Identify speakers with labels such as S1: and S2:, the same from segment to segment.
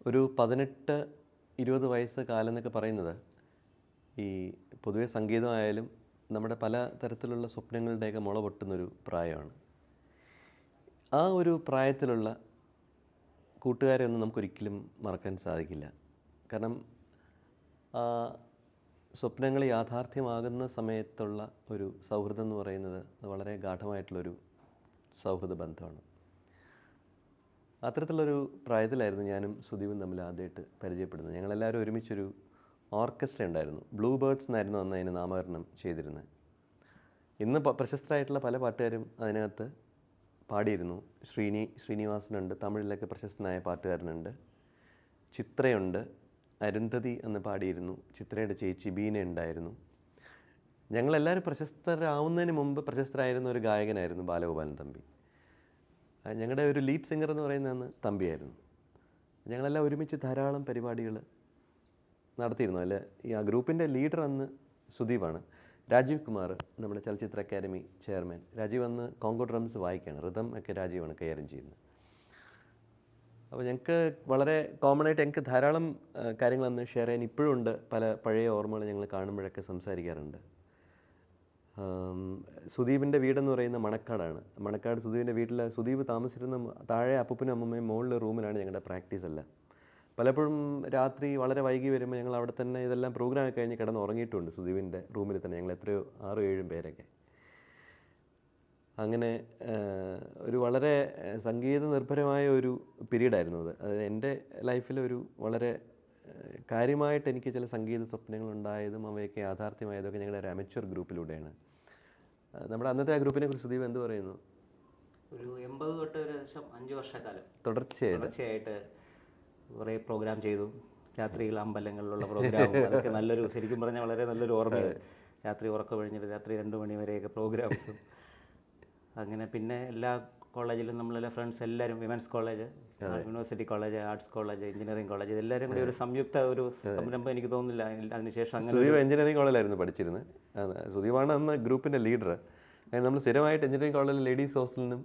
S1: ഒരു 18-20 വയസ്സ് കാലം എന്നൊക്കെ പറയുന്നത് ഈ പൊതുവെ സംഗീതമായാലും നമ്മുടെ പല തരത്തിലുള്ള സ്വപ്നങ്ങളുടെയൊക്കെ മുള പൊട്ടുന്നൊരു പ്രായമാണ്. ആ ഒരു പ്രായത്തിലുള്ള കൂട്ടുകാരെ ഒന്നും നമുക്കൊരിക്കലും മറക്കാൻ സാധിക്കില്ല. കാരണം ആ സ്വപ്നങ്ങൾ യാഥാർത്ഥ്യമാകുന്ന സമയത്തുള്ള ഒരു സൗഹൃദം എന്ന് പറയുന്നത് വളരെ ഗാഢമായിട്ടുള്ളൊരു സൗഹൃദ ബന്ധമാണ്. അത്തരത്തിലുള്ളൊരു പ്രായത്തിലായിരുന്നു ഞാനും സുദീപും തമ്മിൽ ആദ്യമായിട്ട് പരിചയപ്പെടുന്നത്. ഞങ്ങളെല്ലാവരും ഒരുമിച്ചൊരു ഓർക്കസ്ട്ര ഉണ്ടായിരുന്നു. ബ്ലൂ ബേർഡ്സ് എന്നായിരുന്നു അന്ന് അതിന് നാമകരണം ചെയ്തിരുന്നത്. ഇന്ന് പ്രശസ്തരായിട്ടുള്ള പല പാട്ടുകാരും അതിനകത്ത് പാടിയിരുന്നു. ശ്രീനിവാസനുണ്ട്, തമിഴിലൊക്കെ പ്രശസ്തനായ പാട്ടുകാരനുണ്ട്. ചിത്രയുണ്ട്, അരുന്ധതി എന്ന് പാടിയിരുന്നു. ചിത്രയുടെ ചേച്ചി ബീന ഉണ്ടായിരുന്നു. ഞങ്ങളെല്ലാവരും പ്രശസ്തരാവുന്നതിന് മുമ്പ് പ്രശസ്തരായിരുന്ന ഒരു ഗായകനായിരുന്നു ബാലഗോപാലൻ തമ്പി. ഞങ്ങളുടെ ഒരു ലീഡ് സിംഗർ എന്ന് പറയുന്നതെന്ന് തമ്പിയായിരുന്നു. ഞങ്ങളെല്ലാം ഒരുമിച്ച് ധാരാളം പരിപാടികൾ നടത്തിയിരുന്നു. അല്ല, ഈ ആ ഗ്രൂപ്പിൻ്റെ ലീഡർ അന്ന് സുദീപാണ്. രാജീവ് കുമാർ, നമ്മുടെ ചലച്ചിത്ര അക്കാദമി ചെയർമാൻ. രാജീവ് അന്ന് കോങ്കോ ഡ്രംസ് വായിക്കുകയാണ്. റിതം ഒക്കെ രാജീവാണ് കൈകാര്യം ചെയ്യുന്നത്. അപ്പോൾ ഞങ്ങൾക്ക് വളരെ കോമൺ ആയിട്ട് ഞങ്ങൾക്ക് ധാരാളം കാര്യങ്ങൾ അന്ന് ഷെയർ ചെയ്യാൻ ഇപ്പോഴും ഉണ്ട്. പല പഴയ ഓർമ്മകൾ ഞങ്ങൾ കാണുമ്പോഴൊക്കെ സംസാരിക്കാറുണ്ട്. സുദീപിൻ്റെ വീടെന്ന് പറയുന്ന മണക്കാടാണ്. മണക്കാട് സുദീപിൻ്റെ വീട്ടിൽ സുദീപ് താമസിച്ചിരുന്ന താഴെ അപ്പൂപ്പനും അമ്മമ്മയും മുകളിലെ റൂമിലാണ് ഞങ്ങളുടെ പ്രാക്ടീസ് എല്ലാം. പലപ്പോഴും രാത്രി വളരെ വൈകി വരുമ്പോൾ ഞങ്ങൾ അവിടെ തന്നെ ഇതെല്ലാം പ്രോഗ്രാം കഴിഞ്ഞ് കിടന്ന് ഉറങ്ങിയിട്ടുണ്ട്. സുദീപിൻ്റെ റൂമിൽ തന്നെ ഞങ്ങൾ എത്രയോ 6-7 പേരൊക്കെ. അങ്ങനെ ഒരു വളരെ സംഗീത നിർഭരമായ ഒരു പീരീഡായിരുന്നു അത്. അത് എൻ്റെ ലൈഫിലൊരു വളരെ കാര്യമായിട്ട് എനിക്ക് ചില സംഗീത സ്വപ്നങ്ങളുണ്ടായതും അവയൊക്കെ യാഥാർത്ഥ്യമായതൊക്കെ ഞങ്ങളുടെ ഒരു അമച്വർ ഗ്രൂപ്പിലൂടെയാണ്. നമ്മുടെ അന്നത്തെ ആ ഗ്രൂപ്പിനെ കുറിച്ച് സുദീപ് എന്ത് പറയുന്നു?
S2: ഒരു 80 തൊട്ട് ഒരു 5 വർഷക്കാലം
S1: തുടർച്ചയായിട്ട്
S2: കുറേ പ്രോഗ്രാം ചെയ്തു. രാത്രിയിൽ അമ്പലങ്ങളിലുള്ള പ്രോഗ്രാം, അതൊക്കെ നല്ലൊരു, ശരിക്കും പറഞ്ഞാൽ വളരെ നല്ലൊരു ഓർമ്മയാണ്. രാത്രി ഉറക്കം കഴിഞ്ഞിട്ട് രാത്രി 2 മണി വരെയൊക്കെ പ്രോഗ്രാംസും. അങ്ങനെ പിന്നെ എല്ലാ കോളേജിലും നമ്മളെല്ലാം ഫ്രണ്ട്സ് എല്ലാവരും, women's college, university college, arts college, engineering college, ഇതെല്ലാവരും കൂടി ഒരു സംയുക്ത ഒരു സംരംഭം. എനിക്ക് തോന്നുന്നില്ല അതിനുശേഷം അങ്ങനെ.
S1: സുദീപ് എഞ്ചിനീയറിംഗ് കോളേജിലായിരുന്നു പഠിച്ചിരുന്നത്. സുദീപാണ് അന്ന് ഗ്രൂപ്പിൻ്റെ ലീഡർ. അങ്ങനെ നമ്മൾ സ്ഥിരമായിട്ട് എഞ്ചിനീയറിംഗ് കോളേജിൽ ലേഡീസ് ഹോസ്റ്റലിനും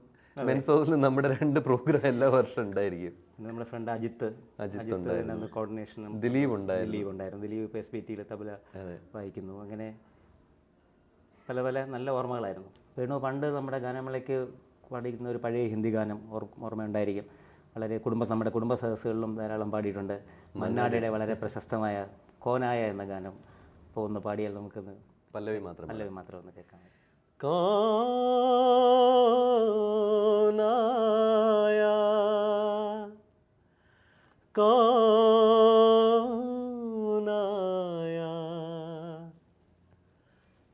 S1: മെൻസ് ഹോസ്റ്റലിനും നമ്മുടെ 2 പ്രോഗ്രാം എല്ലാ വർഷവും ഉണ്ടായിരിക്കും.
S2: നമ്മുടെ ഫ്രണ്ട് അജിത്ത് കോർഡിനേഷനും.
S1: ദിലീപ് ഉണ്ടായിരുന്നു.
S2: ദിലീപ് SBT തബല വായിക്കുന്നു. അങ്ങനെ പല പല നല്ല ഓർമ്മകളായിരുന്നു. വേണു പണ്ട് നമ്മുടെ ഗാനമേളയ്ക്ക് പാടിക്കുന്ന ഒരു പഴയ ഹിന്ദി ഗാനം ഓർമ്മയുണ്ടായിരിക്കും. വളരെ നമ്മുടെ കുടുംബ സദസ്സുകളിലും ധാരാളം പാടിയിട്ടുണ്ട്. മന്നാടിയുടെ വളരെ പ്രശസ്തമായ കോനായ എന്ന ഗാനം ഇപ്പോൾ ഒന്ന് പാടിയാൽ നമുക്കൊന്ന്
S1: പല്ലവി മാത്രം
S2: ഒന്ന് കേൾക്കാം.
S1: കോനായ കോനായ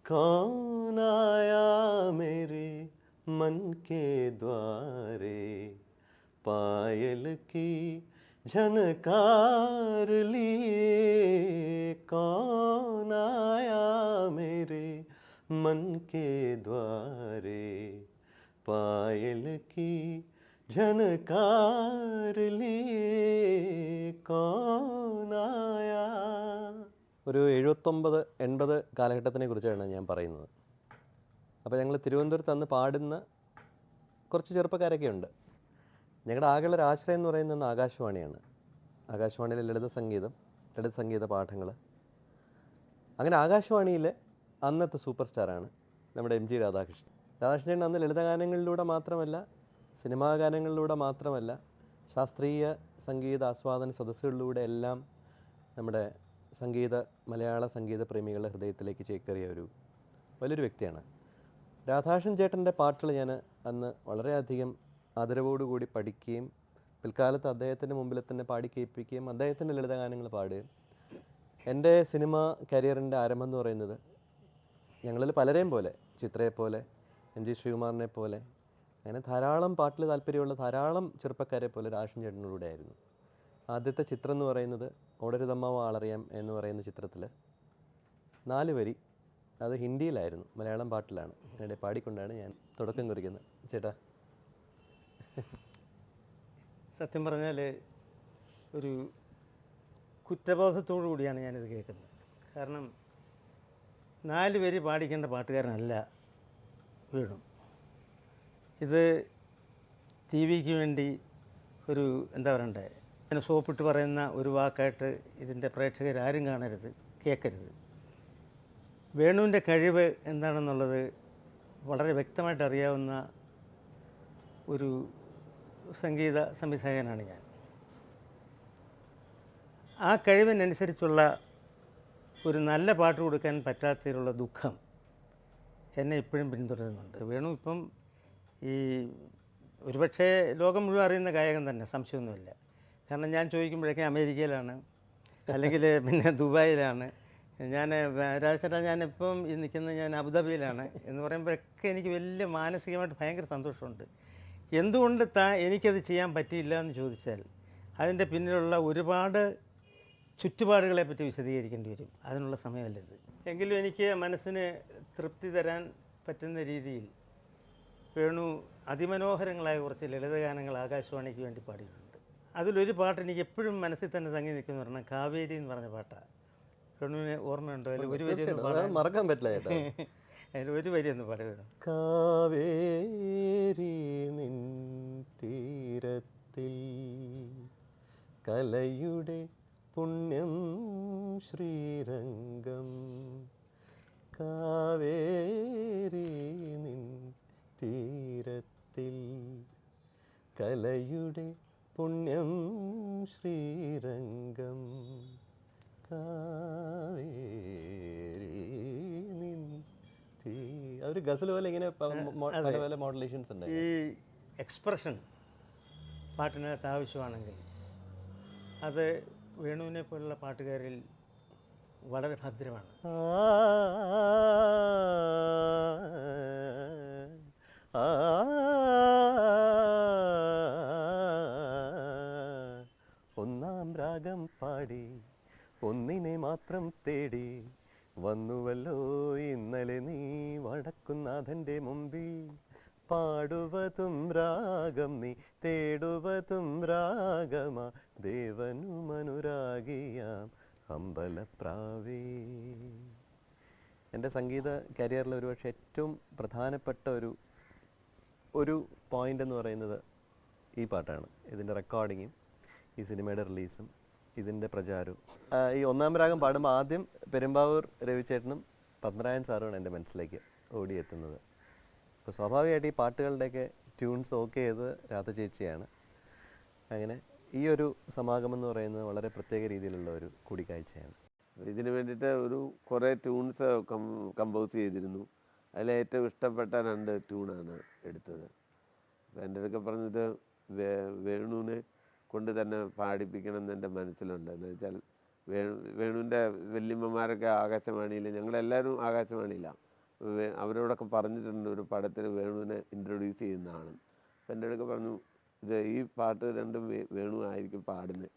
S1: കോനായ मेरे मन के द्वारे पायल की झनकार लिए कौन आया मेरे मन के द्वारे पायल की झनकार लिए कौन आया. ഒരു 79-80 കാലഘട്ടത്തിനെ കുറിച്ചാണ് ഞാൻ പറയുന്നത്. അപ്പോൾ ഞങ്ങൾ തിരുവനന്തപുരത്ത് അന്ന് പാടുന്ന കുറച്ച് ചെറുപ്പക്കാരൊക്കെ ഉണ്ട്. ഞങ്ങളുടെ ആകെയുള്ള ഒരു ആശ്രയം എന്ന് പറയുന്നത് ആകാശവാണിയാണ്. ആകാശവാണിയിലെ ലളിത സംഗീത പാഠങ്ങൾ. അങ്ങനെ ആകാശവാണിയിലെ അന്നത്തെ സൂപ്പർ സ്റ്റാറാണ് നമ്മുടെ MG രാധാകൃഷ്ണൻ. രാധാകൃഷ്ണൻ അന്ന് ലളിതഗാനങ്ങളിലൂടെ മാത്രമല്ല, സിനിമാ ഗാനങ്ങളിലൂടെ മാത്രമല്ല, ശാസ്ത്രീയ സംഗീത ആസ്വാദന സദസ്സുകളിലൂടെ എല്ലാം നമ്മുടെ മലയാള സംഗീത പ്രേമികളുടെ ഹൃദയത്തിലേക്ക് ചേക്കേറിയ ഒരു വലിയൊരു വ്യക്തിയാണ്. രാധാകൃഷ്ണൻ ചേട്ടൻ്റെ പാട്ടുകൾ ഞാൻ അന്ന് വളരെയധികം ആദരവോടുകൂടി പഠിക്കുകയും പിൽക്കാലത്ത് അദ്ദേഹത്തിൻ്റെ മുമ്പിൽ തന്നെ പാടി കേൾപ്പിക്കുകയും അദ്ദേഹത്തിൻ്റെ ലളിതഗാനങ്ങൾ പാടുകയും. എൻ്റെ സിനിമ കരിയറിൻ്റെ ആരംഭം എന്ന് പറയുന്നത് ഞങ്ങളിൽ പലരെയും പോലെ, ചിത്രയെപ്പോലെ, MG ശ്രീകുമാറിനെ പോലെ, അങ്ങനെ ധാരാളം പാട്ടിൽ താല്പര്യമുള്ള ധാരാളം ചെറുപ്പക്കാരെ പോലെ രാധാകൃഷ്ണൻ ചേട്ടനിലൂടെ ആയിരുന്നു. ആദ്യത്തെ ചിത്രം എന്ന് പറയുന്നത് ഓടരുതമ്മാവ ആളറിയാം എന്ന് പറയുന്ന ചിത്രത്തിൽ 4 വരി, അത് ഹിന്ദിയിലായിരുന്നു, മലയാളം പാട്ടിലാണ്. അതിനിടെ പാടിക്കൊണ്ടാണ് ഞാൻ തുടക്കം കുറിക്കുന്നത്. ചേട്ടാ,
S3: സത്യം പറഞ്ഞാൽ ഒരു കുറ്റബോധത്തോടു കൂടിയാണ് ഞാനിത് കേൾക്കുന്നത്. കാരണം 4 വരി പാടിക്കേണ്ട പാട്ടുകാരനല്ല വേണു. ഇത് TV ക്ക് വേണ്ടി ഒരു എന്താ പറയണ്ടേ, പിന്നെ സോപ്പിട്ട് പറയുന്ന ഒരു വാക്കായിട്ട് ഇതിൻ്റെ പ്രേക്ഷകരാരും കാണരുത്, കേൾക്കരുത്. വേണുവിൻ്റെ കഴിവ് എന്താണെന്നുള്ളത് വളരെ വ്യക്തമായിട്ട് അറിയാവുന്ന ഒരു സംഗീത സംവിധായകനാണ് ഞാൻ. ആ കഴിവിനനുസരിച്ചുള്ള ഒരു നല്ല പാട്ട് കൊടുക്കാൻ പറ്റാത്തതിലുള്ള ദുഃഖം എന്നെ ഇപ്പോഴും പിന്തുടരുന്നുണ്ട്. വേണു ഇപ്പം ഈ ഒരുപക്ഷെ ലോകം മുഴുവൻ അറിയുന്ന ഗായകൻ തന്നെ, സംശയമൊന്നുമില്ല. കാരണം ഞാൻ ചോദിക്കുമ്പോഴൊക്കെ അമേരിക്കയിലാണ്, അല്ലെങ്കിൽ പിന്നെ ദുബായിലാണ്, ഞാൻ രാജേഷേട്ടാ ഞാനിപ്പം ഈ നിൽക്കുന്നത് ഞാൻ അബുദാബിയിലാണ് എന്ന് പറയുമ്പോഴൊക്കെ എനിക്ക് വലിയ മാനസികമായിട്ട് ഭയങ്കര സന്തോഷമുണ്ട്. എന്തുകൊണ്ട് എനിക്കത് ചെയ്യാൻ പറ്റിയില്ല എന്ന് ചോദിച്ചാൽ അതിൻ്റെ പിന്നിലുള്ള ഒരുപാട് ചുറ്റുപാടുകളെ പറ്റി വിശദീകരിക്കേണ്ടി വരും. അതിനുള്ള സമയമല്ലത്. എങ്കിലും എനിക്ക് മനസ്സിന് തൃപ്തി തരാൻ പറ്റുന്ന രീതിയിൽ വേണു അതിമനോഹരങ്ങളായ കുറച്ച് ലളിതഗാനങ്ങൾ ആകാശവാണിക്ക് വേണ്ടി പാടിയിട്ടുണ്ട്. അതിലൊരു പാട്ട് എനിക്ക് എപ്പോഴും മനസ്സിൽ തന്നെ തങ്ങി നിൽക്കുന്ന പറഞ്ഞാൽ കാവേരി എന്ന് പറഞ്ഞ പാട്ടാണ്. വേണുവിന് ഓർമ്മയുണ്ടോ? അതിൽ ഒരു വരി ഒന്ന് പാടാൻ
S1: മറക്കാൻ പറ്റില്ല ചേട്ടാ.
S3: അതിൽ ഒരു വരി ഒന്ന് പാടി വേണം.
S1: കാവേരി നിൻ തീരത്തിൽ കലയുടെ പുണ്യം ശ്രീരംഗം, കാവേരി നിൻ തീരത്തിൽ കലയുടെ പുണ്യം ശ്രീരംഗം, കാവേരി നിൻ അതൊരു ഗസൽ പോലെ ഇങ്ങനെ പല പല മോഡുലേഷൻസ് ഉണ്ട്.
S3: ഈ എക്സ്പ്രഷൻ പാട്ടിനകത്ത് ആവശ്യമാണെങ്കിൽ അത് വേണുവിനെ പോലുള്ള പാട്ടുകാരിൽ വളരെ ഭദ്രമാണ്.
S1: ഒന്നാം രാഗം പാടി ഒന്നിനെ മാത്രം തേടി വന്നുവല്ലോ ഇന്നലെ നീ വടക്കുന്നാഥൻ്റെ മുമ്പിൽ, പാടുവതും രാഗം നീ തേടുവതും രാഗമാ ദേവനുമനുരാഗിയാം അമ്പലപ്രാവേ. എൻ്റെ സംഗീത കരിയറിൽ ഒരുപക്ഷെ ഏറ്റവും പ്രധാനപ്പെട്ട ഒരു പോയിൻ്റ് എന്ന് പറയുന്നത് ഈ പാട്ടാണ്. ഇതിൻ്റെ റെക്കോർഡിങ്ങും ഈ സിനിമയുടെ റിലീസും ഇതിൻ്റെ പ്രചാരവും. ഈ ഒന്നാം രാഗം പാടുമ്പോൾ ആദ്യം പെരുമ്പാവൂർ രവിചേട്ടനും പത്മരാജൻ സാറുമാണ് എൻ്റെ മനസ്സിലേക്ക് ഓടിയെത്തുന്നത്. അപ്പോൾ സ്വാഭാവികമായിട്ട് ഈ പാട്ടുകളുടെയൊക്കെ ട്യൂൺസ് ഓക്കെ ചെയ്ത് രാധ ചേച്ചിയാണ്. അങ്ങനെ ഈ ഒരു സമാഗമം എന്ന് പറയുന്നത് വളരെ പ്രത്യേക രീതിയിലുള്ള ഒരു കൂടിക്കാഴ്ചയാണ്.
S4: ഇതിന് വേണ്ടിയിട്ട് കുറേ ട്യൂൺസ് കമ്പോസ് ചെയ്തിരുന്നു. അതിൽ ഏറ്റവും ഇഷ്ടപ്പെട്ട 2 ട്യൂണാണ് എടുത്തത്. അപ്പോൾ എൻ്റെ അടുക്ക പറഞ്ഞത് വേണുവിനെ കൊണ്ട് തന്നെ പാടിപ്പിക്കണം എന്ന് എൻ്റെ മനസ്സിലുണ്ട്. എന്ന് വെച്ചാൽ വേണുവിൻ്റെ വല്യമ്മമാരൊക്കെ ആകാശവാണിയിൽ, ഞങ്ങളെല്ലാവരും ആകാശവാണിയിലാണ്, അവരോടൊക്കെ പറഞ്ഞിട്ടുണ്ട് ഒരു പടത്തിൽ വേണുവിനെ ഇൻട്രൊഡ്യൂസ് ചെയ്യുന്നതാണ്. അപ്പം എൻ്റെ അടുക്ക പറഞ്ഞു ഈ പാട്ട് 2 വേണു ആയിരിക്കും പാടുന്നത്.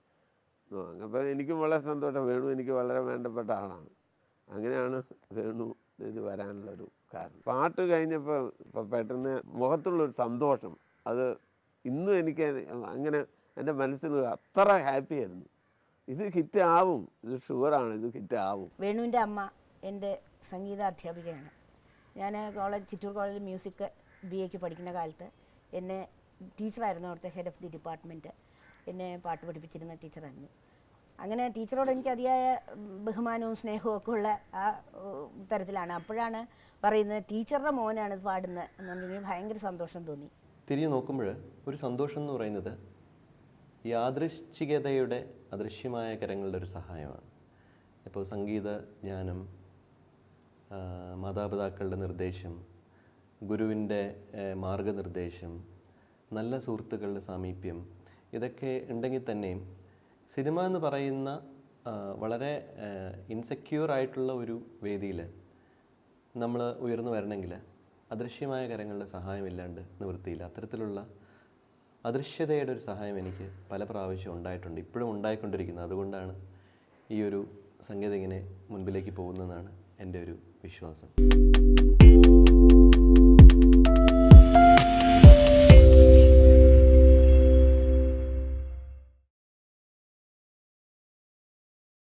S4: അപ്പോൾ എനിക്കും വളരെ സന്തോഷം. വേണു എനിക്ക് വളരെ വേണ്ടപ്പെട്ട ആളാണ്. അങ്ങനെയാണ് വേണു ഇത് വരാനുള്ളൊരു കാരണം. പാട്ട് കഴിഞ്ഞപ്പോൾ പെട്ടെന്ന് മുഖത്തുള്ളൊരു സന്തോഷം, അത് ഇന്നും എനിക്ക് അങ്ങനെ എൻ്റെ മനസ്സിന് അത്ര ഹാപ്പി ആയിരുന്നു. ഇത് ഹിറ്റ് ആവും, ഇത് ഷുവറാണ്, ഇത് ഹിറ്റ് ആവും.
S5: വേണുവിൻ്റെ അമ്മ എൻ്റെ സംഗീത അധ്യാപികയാണ്. ഞാൻ ചിറ്റൂർ കോളേജിൽ മ്യൂസിക് BA പഠിക്കുന്ന കാലത്ത് എന്നെ ടീച്ചറായിരുന്നു, അവിടുത്തെ ഹെഡ് ഓഫ് ദി ഡിപ്പാർട്ട്മെൻറ്റ്. എന്നെ പാട്ട് പഠിപ്പിച്ചിരുന്ന ടീച്ചറായിരുന്നു. അങ്ങനെ ടീച്ചറോട് എനിക്ക് അതിയായ ബഹുമാനവും സ്നേഹവും ഒക്കെ ഉള്ള ആ തരത്തിലാണ്. അപ്പോഴാണ് പറയുന്നത് ടീച്ചറുടെ മോനാണ് ഇത് പാടുന്നത് എന്നുണ്ടെങ്കിൽ ഭയങ്കര സന്തോഷം തോന്നി.
S1: തിരിഞ്ഞു നോക്കുമ്പോൾ ഒരു സന്തോഷം എന്ന് പറയുന്നത് യാദൃശ്ചികതയുടെ അദൃശ്യമായ കരങ്ങളുടെ ഒരു സഹായമാണ്. ഇപ്പോൾ സംഗീത ജ്ഞാനം, മാതാപിതാക്കളുടെ നിർദ്ദേശം, ഗുരുവിൻ്റെ മാർഗനിർദ്ദേശം, നല്ല സുഹൃത്തുക്കളുടെ സാമീപ്യം, ഇതൊക്കെ ഉണ്ടെങ്കിൽ തന്നെയും സിനിമ എന്ന് പറയുന്ന വളരെ ഇൻസെക്യൂർ ആയിട്ടുള്ള ഒരു വേദിയിൽ നമ്മൾ ഉയർന്നു വരണമെങ്കിൽ അദൃശ്യമായ കരങ്ങളുടെ സഹായമില്ലാണ്ട് നിവൃത്തിയില്ല. അത്തരത്തിലുള്ള അദൃശ്യതയുടെ ഒരു സഹായം എനിക്ക് പല പ്രാവശ്യം ഉണ്ടായിട്ടുണ്ട്, ഇപ്പോഴും ഉണ്ടായിക്കൊണ്ടിരിക്കുന്നത്. അതുകൊണ്ടാണ് ഈ ഒരു സംഗീതം ഇങ്ങനെ മുൻപിലേക്ക് പോകുന്നതെന്നാണ് എൻ്റെ ഒരു വിശ്വാസം.